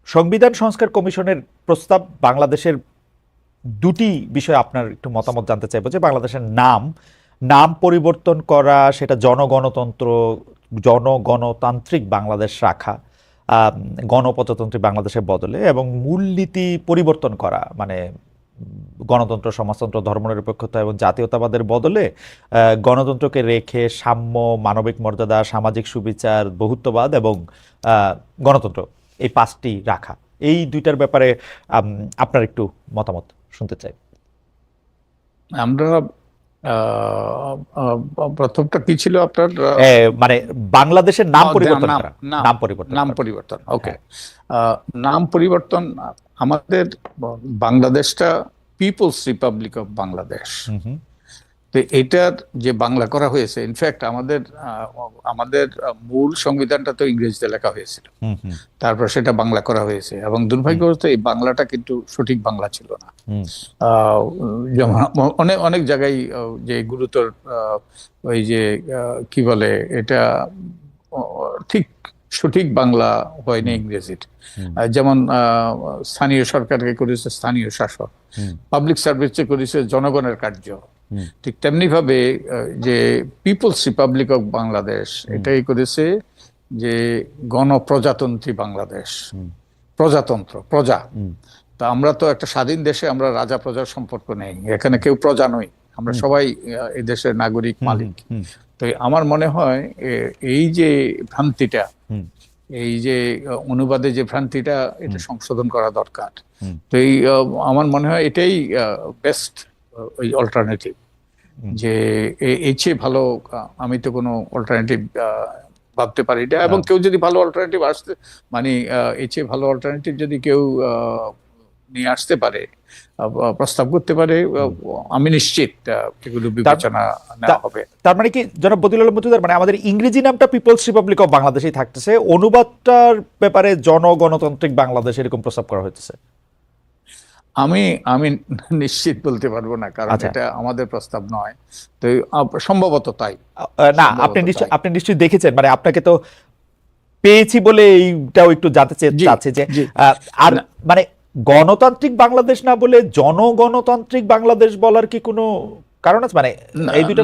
সংবিধান সংস্কার কমিশনের প্রস্তাব বাংলাদেশের দুটি বিষয় আপনার একটু মতামত জানতে চাইবো, যে বাংলাদেশের নাম নাম পরিবর্তন করা, সেটা জনগণতান্ত্রিক বাংলাদেশ রাখা, গণপ্রজাতন্ত্রী বাংলাদেশের বদলে, এবং মূলনীতি পরিবর্তন করা, মানে গণতন্ত্র, সমাজতন্ত্র, ধর্মনিরপেক্ষতা এবং জাতীয়তাবাদের বদলে গণতন্ত্রকে রেখে সাম্য, মানবিক মর্যাদা, সামাজিক সুবিচার, বহুত্ববাদ এবং গণতন্ত্র, এই পাঁচটি রাখা। এই দুইটার ব্যাপারে আপনার একটু মতামত শুনতে চাই। আমরা প্রথমটা কি ছিল আপনার? মানে বাংলাদেশের নাম পরিবর্তন করা, নাম পরিবর্তন। ওকে, নাম পরিবর্তন। আমাদের বাংলাদেশটা পিপলস রিপাবলিক অফ বাংলাদেশ। তো এটার যে বাংলা করা হয়েছে, ইনফ্যাক্ট আমাদের মূল সংবিধানটা তো ইংরেজিতে লেখা হয়েছিল, তারপর সেটা বাংলা করা হয়েছে, এবং দুর্ভাগ্যবশত এই বাংলাটা কিন্তু সঠিক বাংলা ছিল না। যেমন অনেক জায়গায় যে গুরুতর ওই যে কি বলে এটা, ঠিক সঠিক বাংলা হয়নি ইংরেজির। যেমন স্থানীয় সরকারকে করেছে স্থানীয় শাসক, পাবলিক সার্ভিসে করেছে জনগণের কার্য। ঠিক তেমনি ভাবে যে পিপলস রিপাবলিক অফ বাংলাদেশ এটাই করেছে যে গণপ্রজাতন্ত্রী বাংলাদেশ, প্রজাতন্ত্র, প্রজা। তা আমরা তো একটা স্বাধীন দেশে, আমরা রাজা প্রজার সম্পর্ক নেই, এখানে কেউ প্রজা নই, আমরা সবাই এই দেশের নাগরিক, মালিক। তো আমার মনে হয় এই যে ভ্রান্তিটা, এই যে অনুবাদে যে ভ্রান্তিটা, এটা সংশোধন করা দরকার। তো এই আমার মনে হয় এটাই বেস্ট ওই অল্টারনেটিভ, যে এর চেয়ে ভালো আমি তো কোনো অল্টারনেটিভ ভাবতে পারি না। এবং কেউ যদি ভালো অল্টারনেটিভ আসতে, মানে এর চেয়ে ভালো অল্টারনেটিভ যদি কেউ নিয়ে আসতে পারে, প্রস্তাব করতে পারে, আমি নিশ্চিত এগুলো বিবেচনা নেওয়া হবে। তার মানে কি জনাব বদিউল আলম মজুমদার, মানে আমাদের ইংরেজি নামটা পিপলস রিপাবলিক অফ বাংলাদেশই থাকতেছে, অনুবাদটার ব্যাপারে জনগণতান্ত্রিক বাংলাদেশ এরকম প্রস্তাব করা হয়েছে? আমি নিশ্চিত বলতে পারবো না, কারণ এটা আমাদের প্রস্তাব নয়। তো সম্ভবত তাই না, আপনি নিশ্চয়ই দেখেছেন, মানে আপনাকে তো পেয়েছি বলে এইটাও একটু জানতে চাচ্ছি যে আর মানে গণতান্ত্রিক বাংলাদেশ না বলে জনগণতান্ত্রিক বাংলাদেশ বলার কি কোনো কারণ আছে? মানে এই দুটো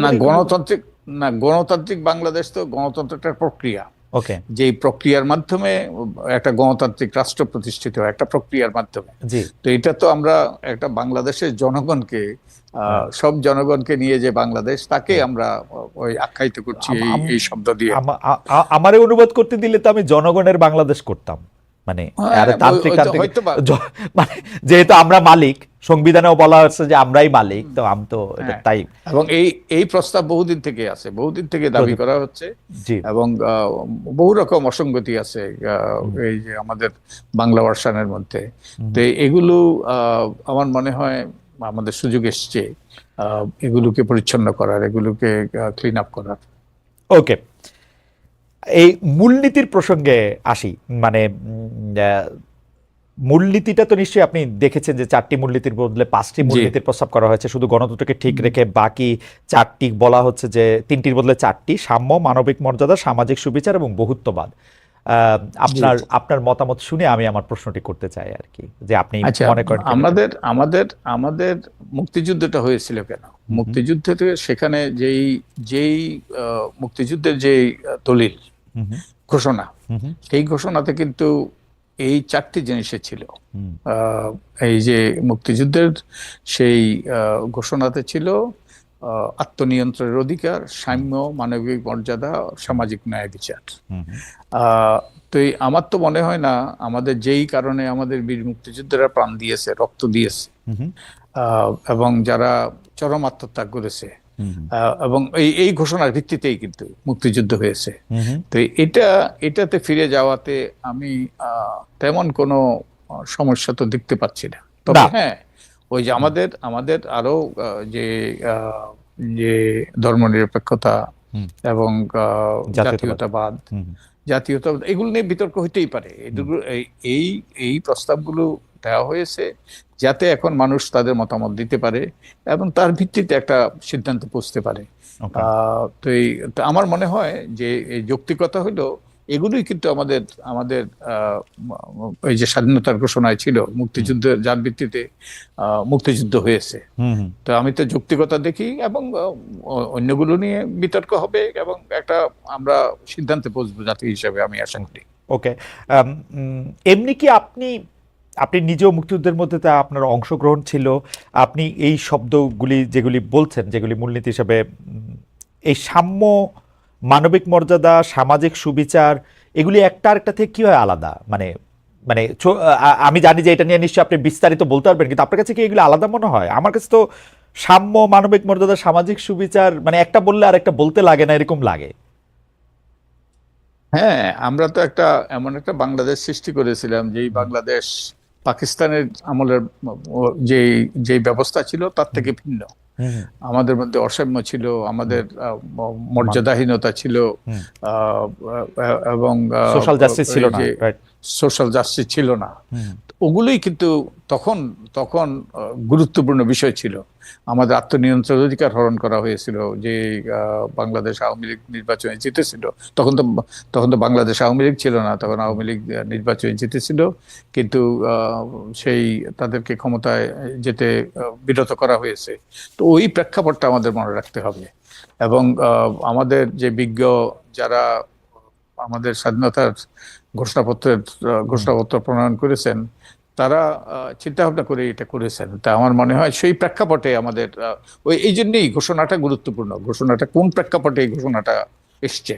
গণতান্ত্রিক বাংলাদেশ তো গণতন্ত্রের প্রক্রিয়া, ওকে, যে প্রক্রিয়ার মাধ্যমে একটা গণতান্ত্রিক রাষ্ট্র প্রতিষ্ঠিত হয়, একটা প্রক্রিয়ার মাধ্যমে। তো এটা তো আমরা একটা বাংলাদেশের জনগণকে, সব জনগণকে নিয়ে যে বাংলাদেশ, তাকে আমরা ওই আখ্যায়িত করছি এই শব্দ দিয়ে। আমারে অনুবাদ করতে দিলে তো আমি জনগণের বাংলাদেশ করতাম, মানে মানে যেহেতু আমরা মালিক, সংবিধানেও বলা হচ্ছে যে আমরাই মালিক, তো আমি তো তাই। এবং এই প্রস্তাব বহুদিন থেকে আছে, বহুদিন থেকে দাবি করা হচ্ছে, এবং বহু রকম অসঙ্গতি আছে এই যে আমাদের বাংলা ভার্সনের মধ্যে। তো এগুলো আমার মনে হয় আমাদের সুযোগ এসছে এগুলোকে পরিচ্ছন্ন করার, এগুলোকে ক্লিন আপ করার। ওকে, এই মূলনীতির প্রসঙ্গে আসি। মানে মূলনীতিটা তো নিশ্চয়ই আপনি দেখেছেন যে 4টি মূলনীতির বদলে 5টি মূলনীতির প্রস্তাব করা হয়েছে, শুধু গণতন্ত্রকে ঠিক রেখে। বাকি 4টি বলা হচ্ছে যে 3টির বদলে 4টি: সাম্য, মানবিক মর্যাদা, সামাজিক সুবিচার এবং বহুত্ববাদ। আপনার মতামত শুনে আমি আমার প্রশ্নটি করতে চাই আর কি, যে আপনি মনে করেন আমাদের মুক্তিযুদ্ধটা হয়েছিল কেন? মুক্তিযুদ্ধে সেখানে যেই মুক্তিযুদ্ধের যে দলিল, ঘোষণা, সেই ঘোষণাতে কিন্তু এই 4টি জিনিসে ছিল। এই যে মুক্তিযুদ্ধের সেই ঘোষণাতে ছিল আত্মনিয়ন্ত্রণের অধিকার, সাম্য, মানবিক মর্যাদা, সামাজিক ন্যায় বিচার। তো আমার তো মনে হয় না আমাদের যেই কারণে আমাদের বীর মুক্তিযুদ্ধরা প্রাণ দিয়েছে, রক্ত দিয়েছে, এবং যারা চরম আত্মত্যাগ করেছে, এবং এই ঘোষণার ভিত্তিতেই কিন্তু মুক্তিযুদ্ধ হয়েছে। তো এটাতে ফিরে যাওয়াতে আমি তেমন কোনো সমস্যা তো দেখতে পাচ্ছি না। তবে হ্যাঁ, ওই যে আমাদের আরো যে ধর্মনিরপেক্ষতা এবং জাতীয়তাবাদ এগুলো নিয়ে বিতর্ক হইতেই পারে। এই প্রস্তাবগুলো দেওয়া হয়েছে যাতে এখন মানুষ তাদের মতামত দিতে পারে এবং তার ভিত্তিতে একটা সিদ্ধান্ত পৌঁছতে পারে। তো আমার মনে হয় যে যৌক্তিকতা হলো এগুলোই কিন্তু আমাদের আমাদের এই যে স্বাধীনতার ঘোষণায় ছিল, মুক্তিযুদ্ধের যার ভিত্তিতে মুক্তিযুদ্ধ হয়েছে। তো আমি তো যৌক্তিকতা দেখি, এবং অন্যগুলো নিয়ে বিতর্ক হবে এবং একটা আমরা সিদ্ধান্তে পৌঁছবো জাতি হিসেবে, আমি আশা করি। ওকে, এমনি কি আপনি আপনি নিজেও মুক্তিযুদ্ধের মধ্যে তা আপনার অংশগ্রহণ ছিল, আপনি এই শব্দগুলি যেগুলি বলছেন, যেগুলি মূলনীতি হিসেবে এই সাম্য, মানবিক মর্যাদা, সামাজিক সুবিচার, এগুলি একটা আরেকটা থেকে কিভাবে আলাদা? মানে মানে আমি জানি যে এটা নিয়ে নিশ্চয়ই আপনি বিস্তারিত বলতে পারবেন, কিন্তু আপনার কাছে কি এগুলো আলাদা মনে হয়? আমার কাছে তো সাম্য, মানবিক মর্যাদা, সামাজিক সুবিচার মানে একটা বললে আর একটা বলতে লাগে না, এরকম লাগে। হ্যাঁ, আমরা তো এমন একটা বাংলাদেশ সৃষ্টি করেছিলাম, যেই বাংলাদেশ পাকিস্তানের আমলের যেই যেই ব্যবস্থা ছিল তার থেকে ভিন্ন। আমাদের মধ্যে অসাম্য ছিল, আমাদের মর্যাদাহীনতা ছিল, এবং সোশ্যাল জাস্টিস ছিল না, সোশ্যাল জাস্টিস ছিল না। ওগুলোই কিন্তু তখন তখন গুরুত্বপূর্ণ বিষয় ছিল। আমাদের আত্মনিয়ন্ত্রণের অধিকার হরণ করা হয়েছিল। যে বাংলাদেশ আওয়ামী লীগ নির্বাচনে জিতেছিল, তখন তো বাংলাদেশ আওয়ামী লীগ ছিল না, তখন আওয়ামী লীগ নির্বাচনে জিতেছিল, কিন্তু সেই তাদেরকে ক্ষমতায় যেতে বিরত করা হয়েছে। তো ওই প্রেক্ষাপটটা আমাদের মনে রাখতে হবে। এবং আমাদের যে বিজ্ঞ যারা আমাদের স্বাধীনতার ঘোষণাপত্র প্রণয়ন করেছেন, তারা চিন্তা ভাবনা করে এটা করেছেন। তা আমার মনে হয় সেই প্রেক্ষাপটে আমাদের এই জন্যই ঘোষণাটা গুরুত্বপূর্ণ। ঘোষণাটা কোন প্রেক্ষাপটে এই ঘোষণাটা এসছে,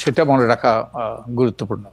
সেটা মনে রাখা গুরুত্বপূর্ণ।